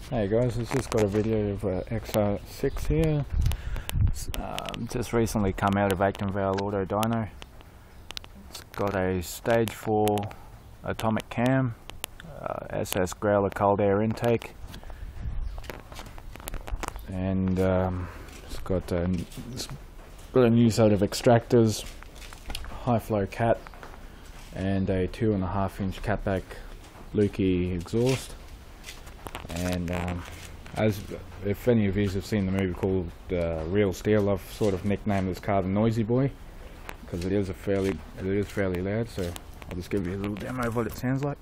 Hey guys, I've just got a video of xr6 here. It's just recently come out of Acton Vale Auto Dyno. It's got a stage 4 atomic cam, SS growler cold air intake, and it's got a new set of extractors, high flow cat, and a 2.5-inch catback lumpy exhaust. And as if any of you have seen the movie called Real Steel, I've sort of nicknamed this car the Noisy Boy because it is fairly loud. So I'll just give you a little demo of what it sounds like.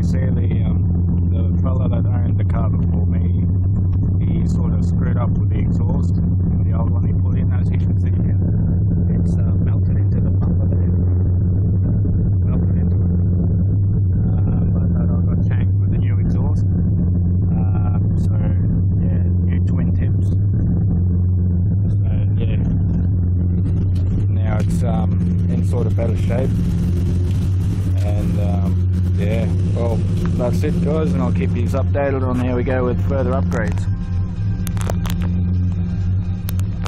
See the fella that owned the car before me, he sort of screwed up with the exhaust in the old one he put in. As you can see here, it's melted into the bumper there, melted into it, but that I got shanked with the new exhaust, so yeah, new twin tips, so yeah, now it's in sort of better shape. And yeah, well, that's it guys, and I'll keep you updated on how we go with further upgrades.